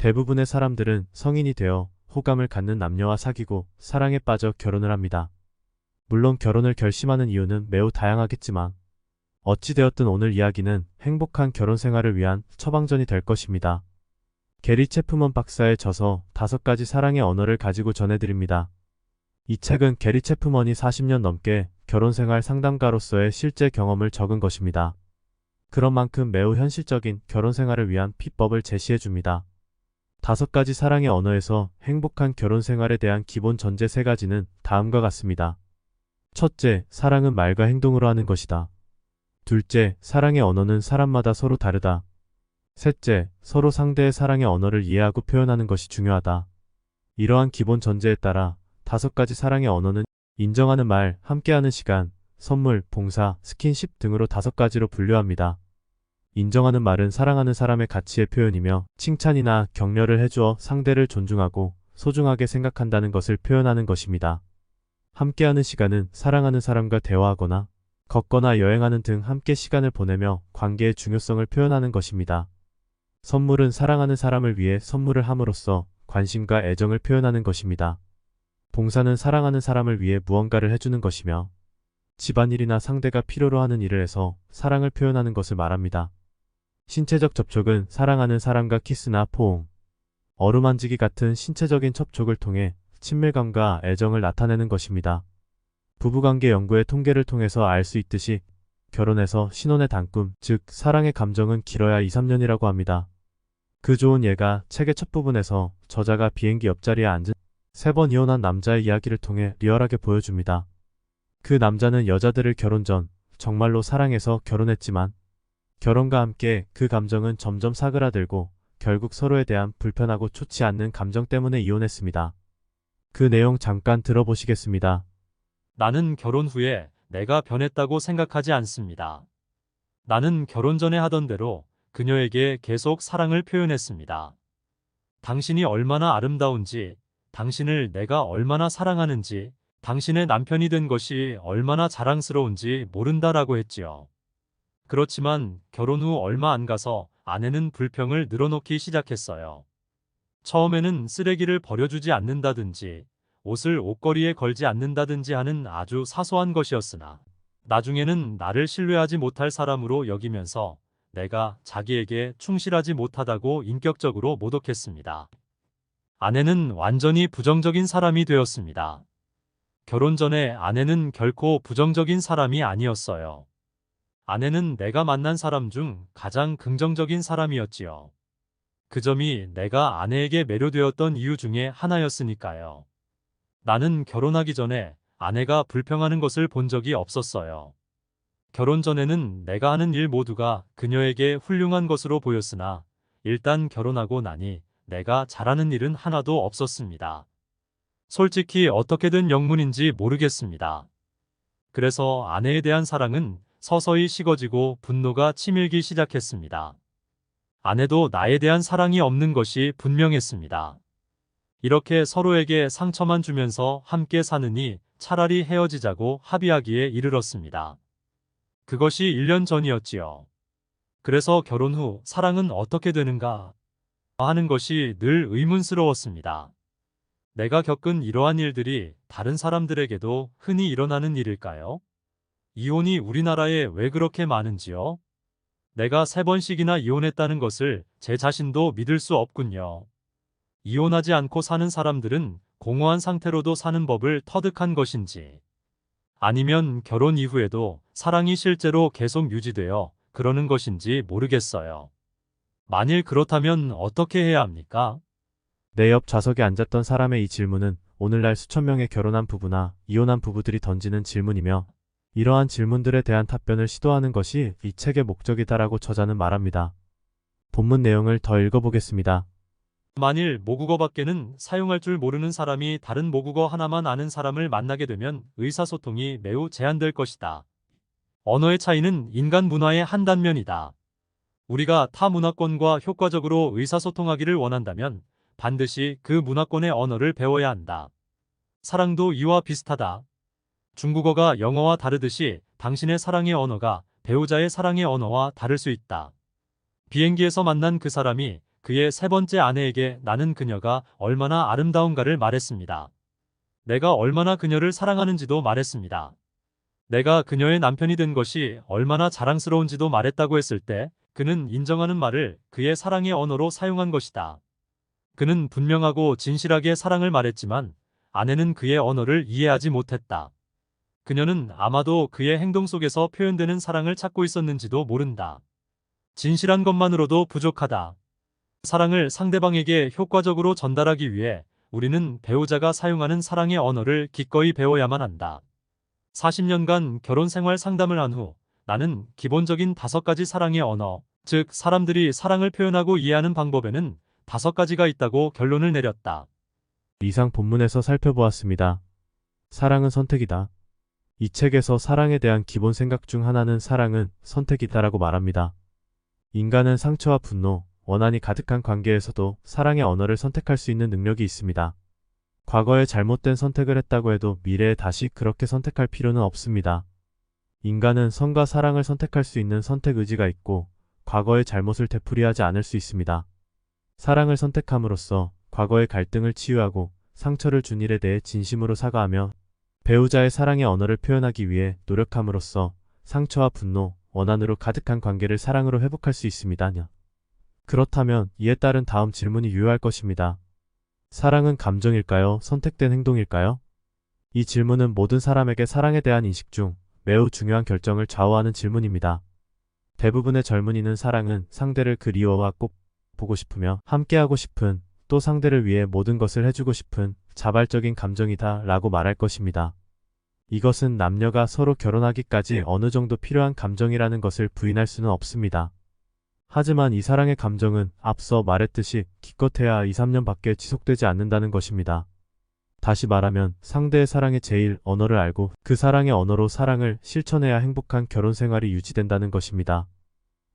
대부분의 사람들은 성인이 되어 호감을 갖는 남녀와 사귀고 사랑에 빠져 결혼을 합니다. 물론 결혼을 결심하는 이유는 매우 다양하겠지만 어찌되었든 오늘 이야기는 행복한 결혼 생활을 위한 처방전이 될 것입니다. 게리 체프먼 박사의 저서 5가지 사랑의 언어를 가지고 전해드립니다. 이 책은 게리 체프먼이 40년 넘게 결혼 생활 상담가로서의 실제 경험을 적은 것입니다. 그런 만큼 매우 현실적인 결혼 생활을 위한 비법을 제시해줍니다. 5가지 사랑의 언어에서 행복한 결혼 생활에 대한 기본 전제 3가지는 다음과 같습니다. 첫째, 사랑은 말과 행동으로 하는 것이다. 둘째, 사랑의 언어는 사람마다 서로 다르다. 셋째, 서로 상대의 사랑의 언어를 이해하고 표현하는 것이 중요하다. 이러한 기본 전제에 따라 5가지 사랑의 언어는 인정하는 말, 함께하는 시간, 선물, 봉사, 스킨십 등으로 5가지로 분류합니다. 인정하는 말은 사랑하는 사람의 가치의 표현이며 칭찬이나 격려를 해주어 상대를 존중하고 소중하게 생각한다는 것을 표현하는 것입니다. 함께하는 시간은 사랑하는 사람과 대화하거나 걷거나 여행하는 등 함께 시간을 보내며 관계의 중요성을 표현하는 것입니다. 선물은 사랑하는 사람을 위해 선물을 함으로써 관심과 애정을 표현하는 것입니다. 봉사는 사랑하는 사람을 위해 무언가를 해주는 것이며 집안일이나 상대가 필요로 하는 일을 해서 사랑을 표현하는 것을 말합니다. 신체적 접촉은 사랑하는 사람과 키스나 포옹, 어루만지기 같은 신체적인 접촉을 통해 친밀감과 애정을 나타내는 것입니다. 부부관계 연구의 통계를 통해서 알 수 있듯이 결혼해서 신혼의 단꿈, 즉 사랑의 감정은 길어야 2, 3년이라고 합니다. 그 좋은 예가 책의 첫 부분에서 저자가 비행기 옆자리에 앉은 3번 이혼한 남자의 이야기를 통해 리얼하게 보여줍니다. 그 남자는 여자들을 결혼 전 정말로 사랑해서 결혼했지만 결혼과 함께 그 감정은 점점 사그라들고 결국 서로에 대한 불편하고 좋지 않는 감정 때문에 이혼했습니다. 그 내용 잠깐 들어보시겠습니다. 나는 결혼 후에 내가 변했다고 생각하지 않습니다. 나는 결혼 전에 하던 대로 그녀에게 계속 사랑을 표현했습니다. 당신이 얼마나 아름다운지, 당신을 내가 얼마나 사랑하는지, 당신의 남편이 된 것이 얼마나 자랑스러운지 모른다라고 했지요. 그렇지만 결혼 후 얼마 안 가서 아내는 불평을 늘어놓기 시작했어요. 처음에는 쓰레기를 버려주지 않는다든지 옷을 옷걸이에 걸지 않는다든지 하는 아주 사소한 것이었으나 나중에는 나를 신뢰하지 못할 사람으로 여기면서 내가 자기에게 충실하지 못하다고 인격적으로 모독했습니다. 아내는 완전히 부정적인 사람이 되었습니다. 결혼 전에 아내는 결코 부정적인 사람이 아니었어요. 아내는 내가 만난 사람 중 가장 긍정적인 사람이었지요. 그 점이 내가 아내에게 매료되었던 이유 중에 하나였으니까요. 나는 결혼하기 전에 아내가 불평하는 것을 본 적이 없었어요. 결혼 전에는 내가 하는 일 모두가 그녀에게 훌륭한 것으로 보였으나 일단 결혼하고 나니 내가 잘하는 일은 하나도 없었습니다. 솔직히 어떻게 된 영문인지 모르겠습니다. 그래서 아내에 대한 사랑은 서서히 식어지고 분노가 치밀기 시작했습니다. 아내도 나에 대한 사랑이 없는 것이 분명했습니다. 이렇게 서로에게 상처만 주면서 함께 사느니 차라리 헤어지자고 합의하기에 이르렀습니다. 그것이 1년 전이었지요. 그래서 결혼 후 사랑은 어떻게 되는가 하는 것이 늘 의문스러웠습니다. 내가 겪은 이러한 일들이 다른 사람들에게도 흔히 일어나는 일일까요? 이혼이 우리나라에 왜 그렇게 많은지요? 내가 3번씩이나 이혼했다는 것을 제 자신도 믿을 수 없군요. 이혼하지 않고 사는 사람들은 공허한 상태로도 사는 법을 터득한 것인지, 아니면 결혼 이후에도 사랑이 실제로 계속 유지되어 그러는 것인지 모르겠어요. 만일 그렇다면 어떻게 해야 합니까? 내 옆 좌석에 앉았던 사람의 이 질문은 오늘날 수천 명의 결혼한 부부나 이혼한 부부들이 던지는 질문이며 이러한 질문들에 대한 답변을 시도하는 것이 이 책의 목적이다라고 저자는 말합니다. 본문 내용을 더 읽어보겠습니다. 만일 모국어밖에는 사용할 줄 모르는 사람이 다른 모국어 하나만 아는 사람을 만나게 되면 의사소통이 매우 제한될 것이다. 언어의 차이는 인간 문화의 한 단면이다. 우리가 타 문화권과 효과적으로 의사소통하기를 원한다면 반드시 그 문화권의 언어를 배워야 한다. 사랑도 이와 비슷하다. 중국어가 영어와 다르듯이 당신의 사랑의 언어가 배우자의 사랑의 언어와 다를 수 있다. 비행기에서 만난 그 사람이 그의 세 번째 아내에게 나는 그녀가 얼마나 아름다운가를 말했습니다. 내가 얼마나 그녀를 사랑하는지도 말했습니다. 내가 그녀의 남편이 된 것이 얼마나 자랑스러운지도 말했다고 했을 때 그는 인정하는 말을 그의 사랑의 언어로 사용한 것이다. 그는 분명하고 진실하게 사랑을 말했지만 아내는 그의 언어를 이해하지 못했다. 그녀는 아마도 그의 행동 속에서 표현되는 사랑을 찾고 있었는지도 모른다. 진실한 것만으로도 부족하다. 사랑을 상대방에게 효과적으로 전달하기 위해 우리는 배우자가 사용하는 사랑의 언어를 기꺼이 배워야만 한다. 40년간 결혼 생활 상담을 한 후 나는 기본적인 5가지 사랑의 언어, 즉 사람들이 사랑을 표현하고 이해하는 방법에는 5가지가 있다고 결론을 내렸다. 이상 본문에서 살펴보았습니다. 사랑은 선택이다. 이 책에서 사랑에 대한 기본 생각 중 하나는 사랑은 선택이다라고 말합니다. 인간은 상처와 분노, 원한이 가득한 관계에서도 사랑의 언어를 선택할 수 있는 능력이 있습니다. 과거에 잘못된 선택을 했다고 해도 미래에 다시 그렇게 선택할 필요는 없습니다. 인간은 선과 사랑을 선택할 수 있는 선택 의지가 있고 과거의 잘못을 되풀이하지 않을 수 있습니다. 사랑을 선택함으로써 과거의 갈등을 치유하고 상처를 준 일에 대해 진심으로 사과하며 배우자의 사랑의 언어를 표현하기 위해 노력함으로써 상처와 분노, 원한으로 가득한 관계를 사랑으로 회복할 수 있습니다. 그렇다면 이에 따른 다음 질문이 유효할 것입니다. 사랑은 감정일까요? 선택된 행동일까요? 이 질문은 모든 사람에게 사랑에 대한 인식 중 매우 중요한 결정을 좌우하는 질문입니다. 대부분의 젊은이는 사랑은 상대를 그리워와 꼭 보고 싶으며 함께하고 싶은, 또 상대를 위해 모든 것을 해주고 싶은 자발적인 감정이다 라고 말할 것입니다. 이것은 남녀가 서로 결혼하기까지 어느 정도 필요한 감정이라는 것을 부인할 수는 없습니다. 하지만 이 사랑의 감정은 앞서 말했듯이 기껏해야 2, 3년밖에 지속되지 않는다는 것입니다. 다시 말하면 상대의 사랑의 제일 언어를 알고 그 사랑의 언어로 사랑을 실천해야 행복한 결혼 생활이 유지된다는 것입니다.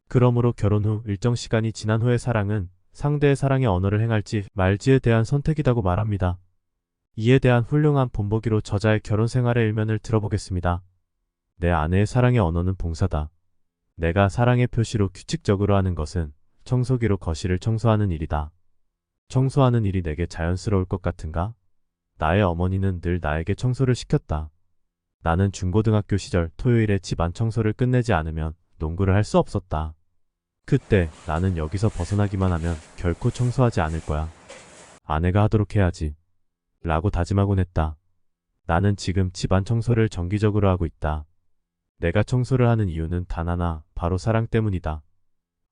그러므로 결혼 후 일정 시간이 지난 후의 사랑은 상대의 사랑의 언어를 행할지 말지에 대한 선택이라고 말합니다. 이에 대한 훌륭한 본보기로 저자의 결혼 생활의 일면을 들어보겠습니다. 내 아내의 사랑의 언어는 봉사다. 내가 사랑의 표시로 규칙적으로 하는 것은 청소기로 거실을 청소하는 일이다. 청소하는 일이 내게 자연스러울 것 같은가? 나의 어머니는 늘 나에게 청소를 시켰다. 나는 중고등학교 시절 토요일에 집안 청소를 끝내지 않으면 농구를 할 수 없었다. 그때 나는 여기서 벗어나기만 하면 결코 청소하지 않을 거야. 아내가 하도록 해야지. 라고 다짐하곤 했다. 나는 지금 집안 청소를 정기적으로 하고 있다. 내가 청소를 하는 이유는 단 하나, 바로 사랑 때문이다.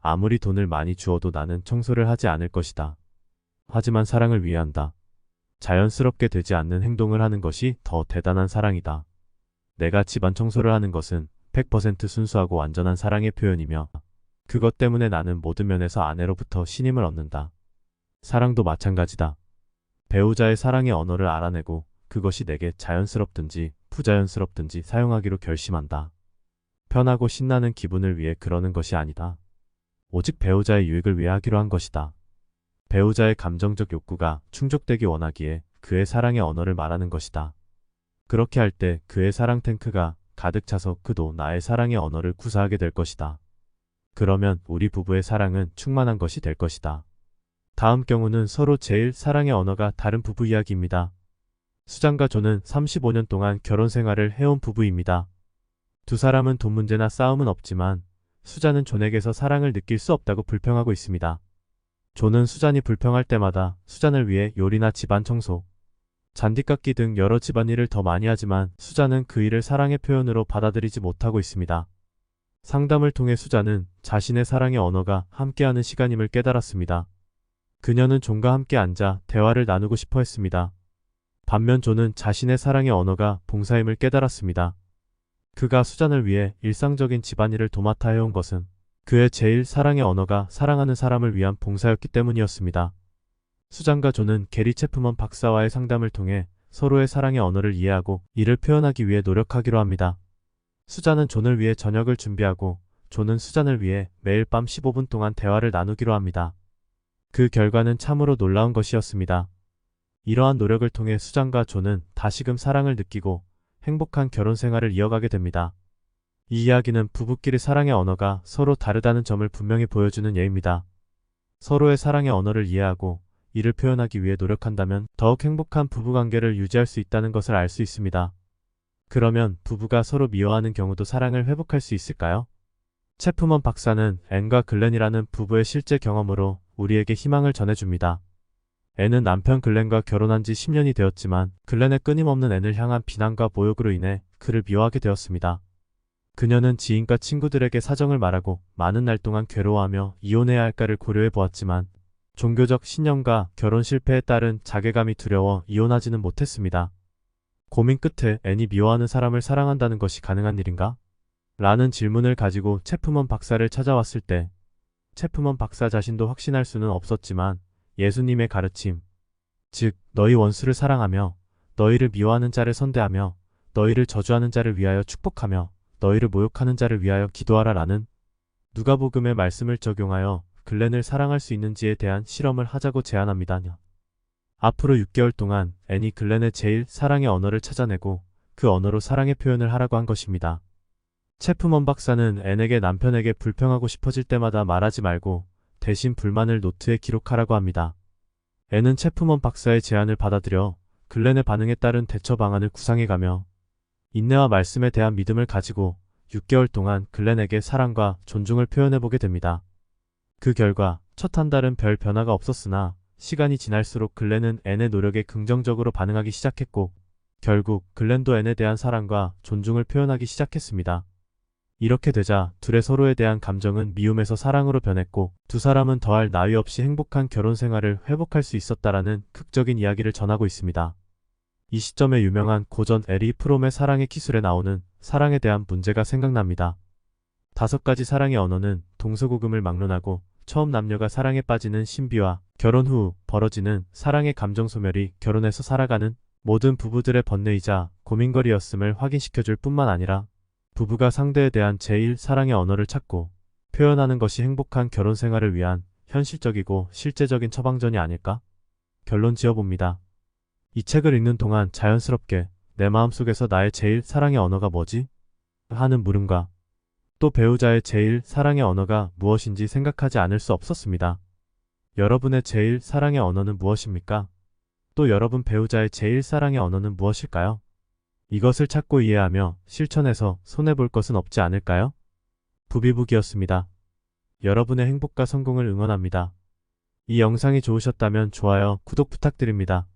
아무리 돈을 많이 주어도 나는 청소를 하지 않을 것이다. 하지만 사랑을 위해 한다. 자연스럽게 되지 않는 행동을 하는 것이 더 대단한 사랑이다. 내가 집안 청소를 하는 것은 100% 순수하고 완전한 사랑의 표현이며 그것 때문에 나는 모든 면에서 아내로부터 신임을 얻는다. 사랑도 마찬가지다. 배우자의 사랑의 언어를 알아내고 그것이 내게 자연스럽든지 부자연스럽든지 사용하기로 결심한다. 편하고 신나는 기분을 위해 그러는 것이 아니다. 오직 배우자의 유익을 위해 하기로 한 것이다. 배우자의 감정적 욕구가 충족되기 원하기에 그의 사랑의 언어를 말하는 것이다. 그렇게 할 때 그의 사랑 탱크가 가득 차서 그도 나의 사랑의 언어를 구사하게 될 것이다. 그러면 우리 부부의 사랑은 충만한 것이 될 것이다. 다음 경우는 서로 제일 사랑의 언어가 다른 부부 이야기입니다. 수잔과 존은 35년 동안 결혼 생활을 해온 부부입니다. 두 사람은 돈 문제나 싸움은 없지만 수잔은 존에게서 사랑을 느낄 수 없다고 불평하고 있습니다. 존은 수잔이 불평할 때마다 수잔을 위해 요리나 집안 청소, 잔디깎기 등 여러 집안일을 더 많이 하지만 수잔은 그 일을 사랑의 표현으로 받아들이지 못하고 있습니다. 상담을 통해 수잔은 자신의 사랑의 언어가 함께하는 시간임을 깨달았습니다. 그녀는 존과 함께 앉아 대화를 나누고 싶어 했습니다. 반면 존은 자신의 사랑의 언어가 봉사임을 깨달았습니다. 그가 수잔을 위해 일상적인 집안일을 도맡아 해온 것은 그의 제일 사랑의 언어가 사랑하는 사람을 위한 봉사였기 때문이었습니다. 수잔과 존은 게리 체프먼 박사와의 상담을 통해 서로의 사랑의 언어를 이해하고 이를 표현하기 위해 노력하기로 합니다. 수잔은 존을 위해 저녁을 준비하고 존은 수잔을 위해 매일 밤 15분 동안 대화를 나누기로 합니다. 그 결과는 참으로 놀라운 것이었습니다. 이러한 노력을 통해 수잔과 존은 다시금 사랑을 느끼고 행복한 결혼 생활을 이어가게 됩니다. 이 이야기는 부부끼리 사랑의 언어가 서로 다르다는 점을 분명히 보여주는 예입니다. 서로의 사랑의 언어를 이해하고 이를 표현하기 위해 노력한다면 더욱 행복한 부부관계를 유지할 수 있다는 것을 알 수 있습니다. 그러면 부부가 서로 미워하는 경우도 사랑을 회복할 수 있을까요? 체프먼 박사는 앤과 글렌이라는 부부의 실제 경험으로 우리에게 희망을 전해줍니다. 앤은 남편 글렌과 결혼한 지 10년이 되었지만 글렌의 끊임없는 앤을 향한 비난과 모욕으로 인해 그를 미워하게 되었습니다. 그녀는 지인과 친구들에게 사정을 말하고 많은 날 동안 괴로워하며 이혼해야 할까를 고려해 보았지만 종교적 신념과 결혼 실패에 따른 자괴감이 두려워 이혼하지는 못했습니다. 고민 끝에 앤이 미워하는 사람을 사랑한다는 것이 가능한 일인가? 라는 질문을 가지고 체프먼 박사를 찾아왔을 때 체프먼 박사 자신도 확신할 수는 없었지만 예수님의 가르침, 즉 너희 원수를 사랑하며 너희를 미워하는 자를 선대하며 너희를 저주하는 자를 위하여 축복하며 너희를 모욕하는 자를 위하여 기도하라 라는 누가복음의 말씀을 적용하여 글렌을 사랑할 수 있는지에 대한 실험을 하자고 제안합니다. 앞으로 6개월 동안 앤이 글렌의 제일 사랑의 언어를 찾아내고 그 언어로 사랑의 표현을 하라고 한 것입니다. 체프먼 박사는 앤에게 남편에게 불평하고 싶어질 때마다 말하지 말고 대신 불만을 노트에 기록하라고 합니다. 앤은 체프먼 박사의 제안을 받아들여 글렌의 반응에 따른 대처 방안을 구상해가며 인내와 말씀에 대한 믿음을 가지고 6개월 동안 글렌에게 사랑과 존중을 표현해보게 됩니다. 그 결과 첫 한 달은 별 변화가 없었으나 시간이 지날수록 글렌은 앤의 노력에 긍정적으로 반응하기 시작했고 결국 글렌도 앤에 대한 사랑과 존중을 표현하기 시작했습니다. 이렇게 되자 둘의 서로에 대한 감정은 미움에서 사랑으로 변했고 두 사람은 더할 나위 없이 행복한 결혼 생활을 회복할 수 있었다라는 극적인 이야기를 전하고 있습니다. 이 시점에 유명한 고전 에리 프롬의 사랑의 기술에 나오는 사랑에 대한 문제가 생각납니다. 5가지 사랑의 언어는 동서고금을 막론하고 처음 남녀가 사랑에 빠지는 신비와 결혼 후 벌어지는 사랑의 감정 소멸이 결혼해서 살아가는 모든 부부들의 번뇌이자 고민거리였음을 확인시켜줄 뿐만 아니라 부부가 상대에 대한 제일 사랑의 언어를 찾고 표현하는 것이 행복한 결혼 생활을 위한 현실적이고 실제적인 처방전이 아닐까? 결론 지어봅니다. 이 책을 읽는 동안 자연스럽게 내 마음속에서 나의 제일 사랑의 언어가 뭐지? 하는 물음과 또 배우자의 제일 사랑의 언어가 무엇인지 생각하지 않을 수 없었습니다. 여러분의 제일 사랑의 언어는 무엇입니까? 또 여러분 배우자의 제일 사랑의 언어는 무엇일까요? 이것을 찾고 이해하며 실천해서 손해볼 것은 없지 않을까요? 부비북이었습니다. 여러분의 행복과 성공을 응원합니다. 이 영상이 좋으셨다면 좋아요, 구독 부탁드립니다.